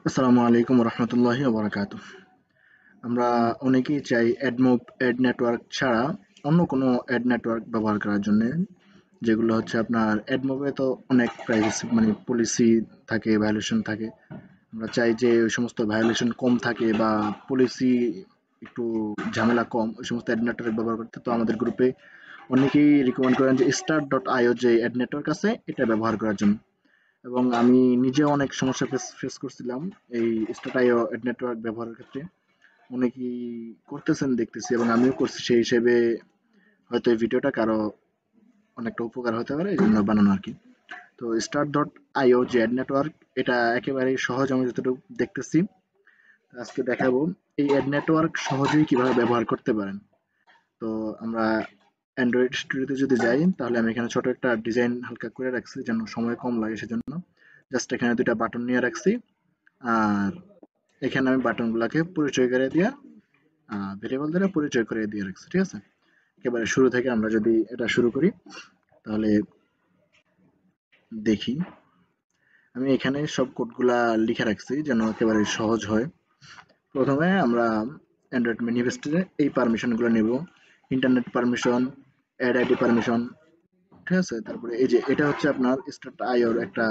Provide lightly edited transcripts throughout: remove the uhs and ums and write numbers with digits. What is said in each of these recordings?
আসসালামু আলাইকুম রহমতুল্লাহি ওয়া বারাকাতুহ। আমরা অনেকেই চাই অ্যাডমোব অ্যাড নেটওয়ার্ক ছাড়া অন্য কোনো অ্যাড নেটওয়ার্ক ব্যবহার করার জন্য, যেগুলো হচ্ছে আপনার অ্যাডমোবে তো অনেক প্রাইভেসি মানে পলিসি থাকে, ভায়োলেশন থাকে। আমরা চাই যে ওই সমস্ত ভায়োলেশন কম থাকে বা পলিসি একটু ঝামেলা কম, ওই সমস্ত অ্যাড নেটওয়ার্ক ব্যবহার করতে। তো আমাদের গ্রুপে অনেকেই রিকমেন্ড করেন যে start.io যে অ্যাড নেটওয়ার্ক আছে এটা ব্যবহার করার জন্য। এবং আমি নিজেও অনেক সমস্যা ফেস করছিলাম এই স্টাটাইও নেটওয়ার্ক ব্যবহারের ক্ষেত্রে। অনেকেই করতেছেন দেখতেছি এবং আমিও করছি, সেই হিসেবে হয়তো এই ভিডিওটা কারো অনেকটা উপকার হতে পারে, এই জন্য বানানো আর কি। তো start.io যে অ্যাড নেটওয়ার্ক, এটা একেবারেই সহজ আমি যতটুকু দেখতেছি। আজকে দেখাবো এই অ্যাড নেটওয়ার্ক সহজেই কিভাবে ব্যবহার করতে পারেন। তো আমরা অ্যান্ড্রয়েড স্টুডিওতে যদি যাই, তাহলে আমি এখানে ছোট একটা ডিজাইন হালকা করে রাখছি যেন সময় কম লাগে, সেজন্য জাস্ট এখানে দুইটা বাটন নিয়ে রাখছি। আর এখানে আমি বাটনগুলোকে পরিচয় করে দিয়ে ভেরিয়েবল দ্বারা পরিচয় করে দিয়ে রাখছি, ঠিক আছে। একেবারে শুরু থেকে আমরা যদি এটা শুরু করি, তাহলে দেখি আমি এখানে সব কোডগুলা লিখে রাখছি যেন একেবারে সহজ হয়। প্রথমে আমরা অ্যান্ড্রয়েড ম্যানিফেস্টোরে এই পারমিশনগুলো নেব: internet permission, ad ID permission, ঠিক আছে। তারপরে এই যে এটা হচ্ছে আপনার স্টার্ট আইওর একটা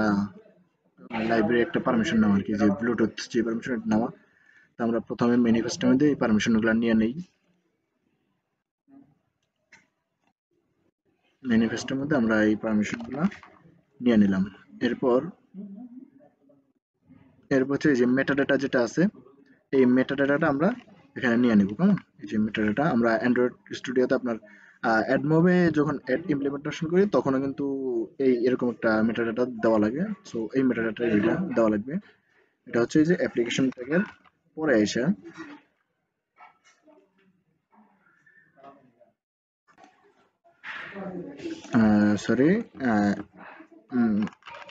লাইব্রেরি, একটা পারমিশন নেওয়া আর কি, যে ব্লুটুথ যে পারমিশন নেওয়া। তো আমরা প্রথমে ম্যানিফেস্টোর মধ্যে এই পারমিশনগুলো নিয়ে নেই। ম্যানিফেস্টোর মধ্যে আমরা এই পারমিশনগুলো নিয়ে নিলাম। এরপর এরপর হচ্ছে এই যে মেটাডাটা যেটা আছে, এই মেটাডাটাটা আমরা এখানে নিয়ে নিব। কেমন? এই যে মেটাডাটা আমরা অ্যান্ড্রয়েড স্টুডিওতে আপনার অ্যাডমোবে যখন অ্যাড ইমপ্লিমেন্টেশন করি, তখনও কিন্তু এই এরকম একটা মেটাডাটা দেওয়া লাগে। সো এই মেটাডাটা এটা দেওয়া লাগবে। এটা হচ্ছে এই যে অ্যাপ্লিকেশন ট্যাগের পরে এসে সরি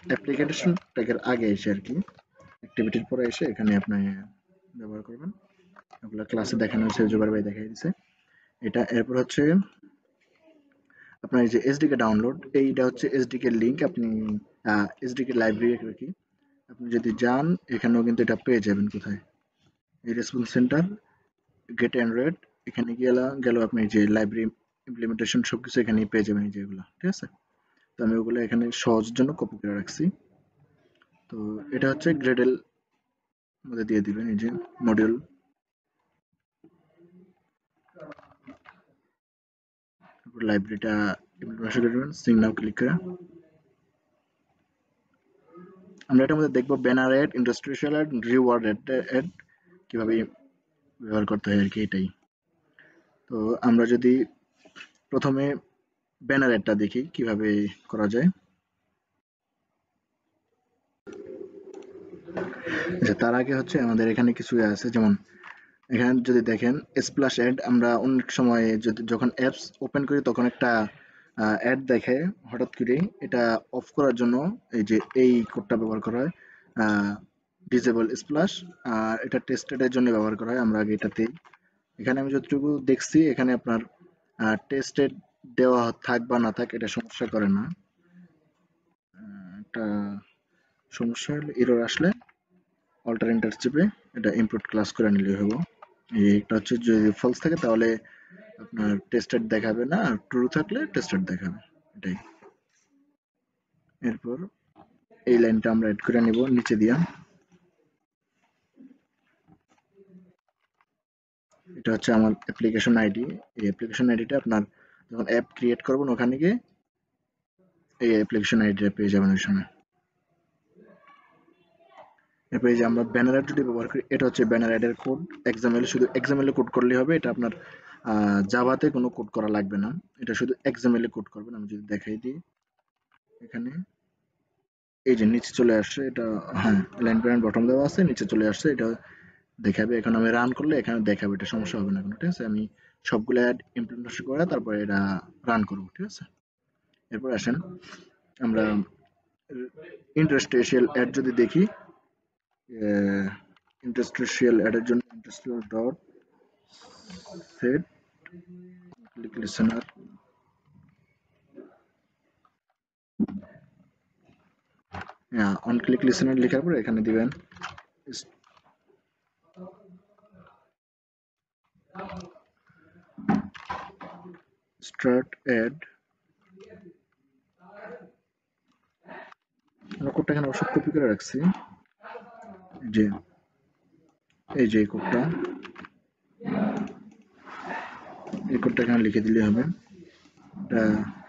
অ্যাপ্লিকেশন ট্যাগের আগে এসে আর কি, অ্যাক্টিভিটির পরে এসে এখানে আপনি ব্যবহার করবেন। এগুলো ক্লাসে দেখানো হয়েছে, জুবার ভাই দেখাই দিছে এটা। এরপর হচ্ছে আপনার এই যে এসডিকে ডাউনলোড, এইটা হচ্ছে এসডিকে লিংক। আপনি এসডিকে লাইব্রেরি আর কি, আপনি যদি যান এখানেও কিন্তু এটা পেয়ে যাবেন। কোথায়? এই রেসপন্স সেন্টার, গেট অ্যান্ড্রয়েড, এখানে গেল আপনি যে লাইব্রেরি ইমপ্লিমেন্টেশন সবকিছু এখানেই পেয়ে যাবেন, এই যেগুলো, ঠিক আছে। তো আমি ওগুলো এখানে সহজের জন্য কপি করে রাখছি। তো এটা হচ্ছে গ্রেডেল মধ্যে দিয়ে দিবেন, এই যে মডিউল। তারপর লাইব্রেরিটা ইমপ্লিমেন্টেশন করবেন, সিং নাও ক্লিক করে। আমরা এটার মধ্যে দেখবো banner ad, industrial ad, reward ad কিভাবে ব্যবহার করতে হয় আর কি, এটাই। তো আমরা যদি প্রথমে ব্যানার অ্যাডটা দেখি কিভাবে করা যায়। আচ্ছা, তার আগে হচ্ছে আমাদের এখানে কিছু আছে, যেমন এখানে যদি দেখেন স্প্ল্যাশ অ্যাড, আমরা অনেক সময় যদি যখন অ্যাপস ওপেন করি তখন একটা অ্যাড দেখে হঠাৎ করে, এটা অফ করার জন্য এই যে এই কোডটা ব্যবহার করা হয়, ডিসেবল স্প্ল্যাশ। আর এটা টেস্টেডের জন্য ব্যবহার করা হয়, আমরা আগে এটাতেই। এখানে আমি যতটুকু দেখছি, এখানে আপনার টেস্টেড দেওয়া থাক বা না থাক এটা সমস্যা করে না। একটা সমস্যা হলে, এরর আসলে অল্টার এন্টার চেপে এটা ইম্পোর্ট ক্লাস করে নিলে হবো। এটা হচ্ছে যদি ফলস থাকে তাহলে আপনার টেস্টেড দেখাবে না, আর ট্রু থাকলে টেস্টেড দেখাবে, এটাই। এরপর এই লাইনটা আমরা এড করে নিব নিচে দিয়া। এটা হচ্ছে আমার অ্যাপ্লিকেশন আইডি। এই অ্যাপ্লিকেশন আইডিটা আপনার যখন অ্যাপ ক্রিয়েট করবেন ওখানে গিয়ে এই অ্যাপ্লিকেশন আইডিটা পেয়ে যাবেন ওই সময়। এরপর এই যে আমরা ব্যানার অ্যাড যদি ব্যবহার করি, এটা হচ্ছে ব্যানার অ্যাডের কোড। এক্সামএল, শুধু এক্সামএল কোড করলেই হবে, এটা আপনার জাভাতে কোনো কোড করা লাগবে না, এটা শুধু এক্সামএল কোড করবেন। আমি যদি দেখাই দিই, এখানে এই যে নিচে চলে আসছে এটা। হ্যাঁ, লাইন প্যারেন্ট বটম দেওয়া আছে, নিচে চলে আসছে, এটা দেখাবে। এখন আমি রান করলে এখানে দেখাবে, এটা সমস্যা হবে না কোনো, ঠিক আছে। আমি সবগুলো অ্যাড ইমপ্লিমেন্টেশন করে তারপরে এটা রান করব, ঠিক আছে। এরপর আসেন আমরা ইন্টারস্টেশিয়াল অ্যাড যদি দেখি, ইন্টারস্টেশিয়াল অ্যাডের জন্য interstitial dot set click listener, on click listener লেখার পরে এখানে দিবেন স্টার্ট অ্যাড, আমরা কোডটা এখানে অবশ্য কপি করে রাখছি, যে এই যে কোডটা, এই কোডটা এখানে লিখে দিলে হবে।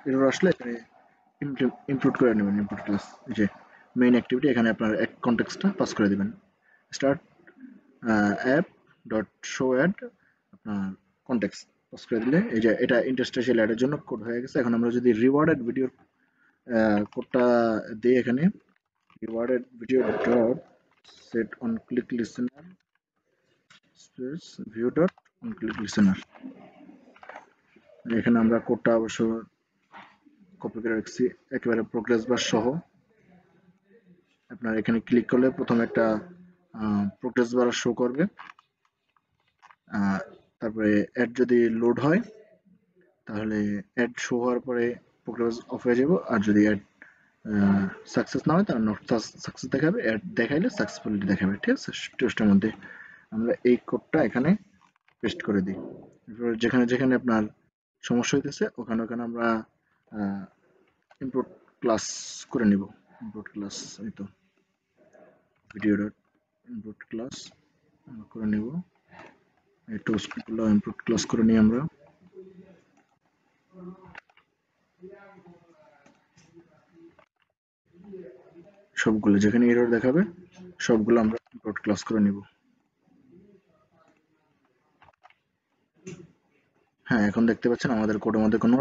এরর আসলে এখানে ইনপুট করে নেবেন, ইনপুট ক্লাস, এই যে মেইন অ্যাক্টিভিটি, এখানে আপনার এক কনটেক্সটটা পাস করে দিবেন। Start app dot show ad আপনার কনটেক্সট পাস করে দিলে এই যে এটা ইন্টারস্টেশিয়াল অ্যাডের জন্য কোড হয়ে গেছে। এখন আমরা যদি রিওয়ার্ডেড ভিডিওর কোডটা দিই, এখানে rewarded video dot set on click listener space view dot on click listener, এখানে আমরা কোডটা অবশ্য কপি করে রাখছি একেবারে প্রোগ্রেস বার সহ। আপনার এখানে ক্লিক করলে প্রথমে একটা প্রোগ্রেস বার শো করবে, তারপরে অ্যাড যদি লোড হয় তাহলে অ্যাড শো হওয়ার পরে প্রোগ্রেস অফ হয়ে যাব, আর যদি অ্যাড সাকসেস না হয় তাহলে নট সাকসেস দেখাবে, অ্যাড দেখাইলে সাকসেসফুলি দেখাবে। ঠিক আছে, টেস্টের মধ্যে আমরা এই কোডটা এখানে পেস্ট করে দিই। যেখানে যেখানে আপনার সমস্যা হইতেছে ওখানে ওখানে আমরা ইনপুট ক্লাস করে নিব। ইনপুট ক্লাস এই তো ভিডিও ডট ইনপুট ক্লাস করে নিব, এই টোস্টগুলো ইনপুট ক্লাস করে নিই আমরা। সবগুলো যেখানে এরর দেখাবে সবগুলো আমরা ইনপুট ক্লাস করে নিব। হ্যাঁ, এখন দেখতে পাচ্ছেন আমাদের কোডের মধ্যে কোনো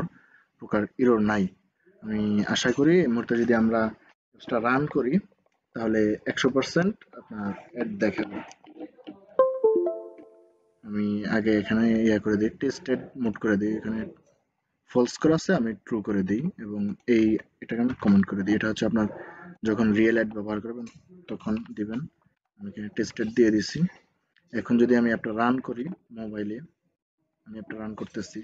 প্রকার এরর নাই। আমি আশা করি এই মুহূর্তে যদি আমরা এটা রান করি তাহলে 100% আপনার অ্যাড দেখাবে। আমি আগে এখানে ইয়া করে দিই, টেস্টেড মোড করে দিই, এখানে ফলস করা আছে আমি ট্রু করে দিই, এবং এটাকে আমি কমেন্ট করে দিই। এটা হচ্ছে আপনার যখন রিয়েল অ্যাড ব্যবহার করবেন তখন দিবেন। আমি এখানে টেস্টেড দিয়ে দিছি। এখন যদি আমি একটা রান করি মোবাইলে, আমি একটা রান করতেছি,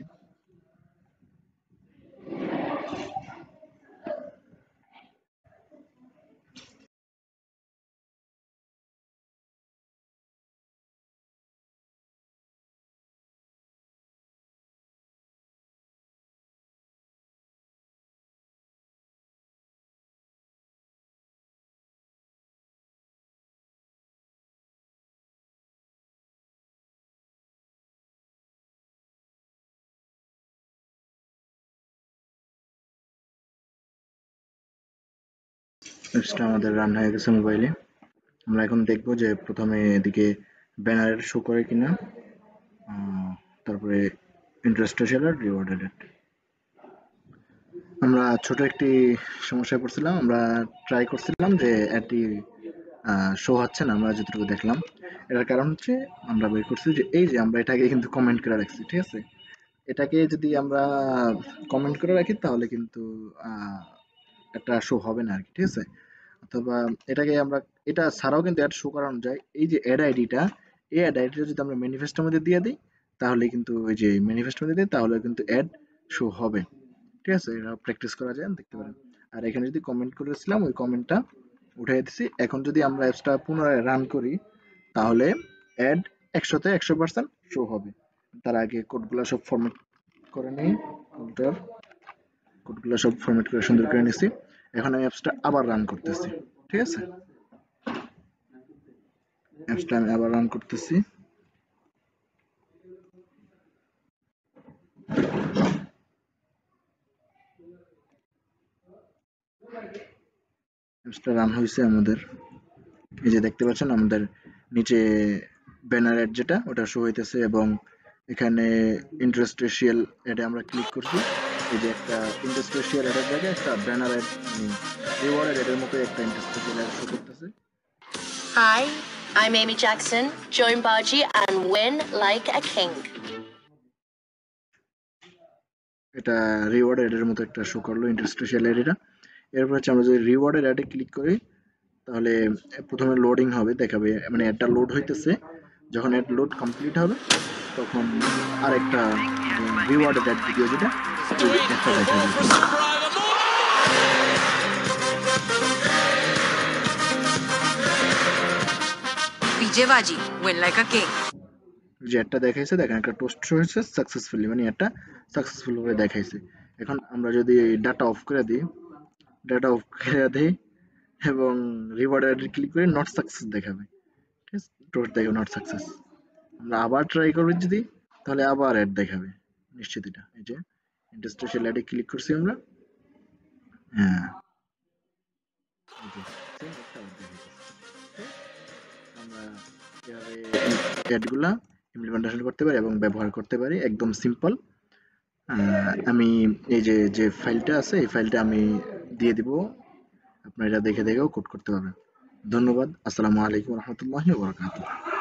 অ্যাপসটা আমাদের রান হয়ে গেছে মোবাইলে। আমরা এখন দেখবো যে প্রথমে এদিকে ব্যানারের শো করে কিনা, তারপরে ইন্টারেস্টেশন আর রিওয়ার্ডেড। আমরা ছোট একটি সমস্যায় পড়ছিলাম, আমরা ট্রাই করছিলাম যে অ্যাডটি শো হচ্ছে না, আমরা যতটুকু দেখলাম। এটার কারণ হচ্ছে আমরা বের করছি যে এই যে আমরা এটাকে কিন্তু কমেন্ট করে রাখছি, ঠিক আছে। এটাকে যদি আমরা কমেন্ট করে রাখি তাহলে কিন্তু একটা শো হবে না আর কি, ঠিক আছে। অথবা এটাকে আমরা এটা ছাড়াও কিন্তু অ্যাড শো করানো যায়। এই যে অ্যাড আইডিটা, এই অ্যাড আইডিটা যদি আমরা ম্যানিফেস্টোর মধ্যে দিয়ে দিই তাহলে কিন্তু ওই যে ম্যানিফেস্টোর মধ্যে দিই তাহলে কিন্তু অ্যাড শো হবে। ঠিক আছে, এটা প্র্যাকটিস করা যায়, দেখতে পারেন। আর এখানে যদি কমেন্ট করেছিলাম ওই কমেন্টটা উঠিয়ে দিচ্ছি। এখন যদি আমরা অ্যাপসটা পুনরায় রান করি তাহলে অ্যাড 100% শো হবে। তার আগে কোডগুলো সব ফরম্যাট করে নিই, কোডগুলো সব ফরম্যাট করে সুন্দর করে নিছি। এখন আমি অ্যাপসটা আবার রান করতেছি, ঠিক আছে। অ্যাপসটা আমি আবার রান করতেছি। অ্যাপসটা রান হয়েছে আমাদের, এই যে দেখতে পাচ্ছেন আমাদের নিচে ব্যানার অ্যাড যেটা ওটা শো হইতেছে, এবং এখানে ইন্টারেস্টেশিয়াল অ্যাডে আমরা ক্লিক করছি। এই যে একটা ইন্টারেস্টেশিয়াল অ্যাডের জায়গায় একটা ব্যানার অ্যাড, রিওয়ার্ড অ্যাডের মতো একটা ইন্টারেস্টেশিয়াল অ্যাড শো করতেছে। Hi, I'm Amy Jackson. Join Baji and win like a king. এটা রিওয়ার্ড অ্যাডের মতো একটা শো করলো ইন্টারেস্টেশিয়াল অ্যাড। এরপর হচ্ছে আমরা যদি রিওয়ার্ডের অ্যাডে ক্লিক করি তাহলে প্রথমে লোডিং হবে, দেখাবে মানে অ্যাডটা লোড হইতেছে। যখন অ্যাড লোড কমপ্লিট হবে তখন আরেকটা রিওয়ার্ডেড অ্যাড ভিডিও যেটা একটা দেখা যাবে। বিজয়বাজি win like a king যে অ্যাডটা দেখাইছে দেখেন একটা টোস্ট হয়েছে সাকসেসফুলি, মানে অ্যাডটা সাকসেসফুল ভাবে দেখাইছে। এখন আমরা যদি ডাটা অফ করে দিই, ডাটা অফ করে দিই এবং রিওয়ার্ড অ্যাডে ক্লিক করে নট সাকসেস দেখাবে, ঠিক আছে, টোস্ট দেখাবে নট সাকসেস। আমরা আবার ট্রাই করবো যদি, তাহলে আবার অ্যাড দেখাবে নিশ্চিত। এটা এই যে ইন্টারস্টেশিয়াল অ্যাডে ক্লিক করছি আমরা, হ্যাঁ এই যে same একটা ad দেখাইতেছে। আমরা এভাবে অ্যাডগুলা ইমপ্লিমেন্টেশন করতে পারি এবং ব্যবহার করতে পারি, একদম সিম্পল। আমি এই যে যে ফাইলটা আছে এই ফাইলটা আমি দিয়ে দিব, আপনারা এটা দেখে দেখেও কোড করতে পারবেন। ধন্যবাদ। আসসালামু আলাইকুম রহমতুল্লাহি ওয়া বারাকাতুহু।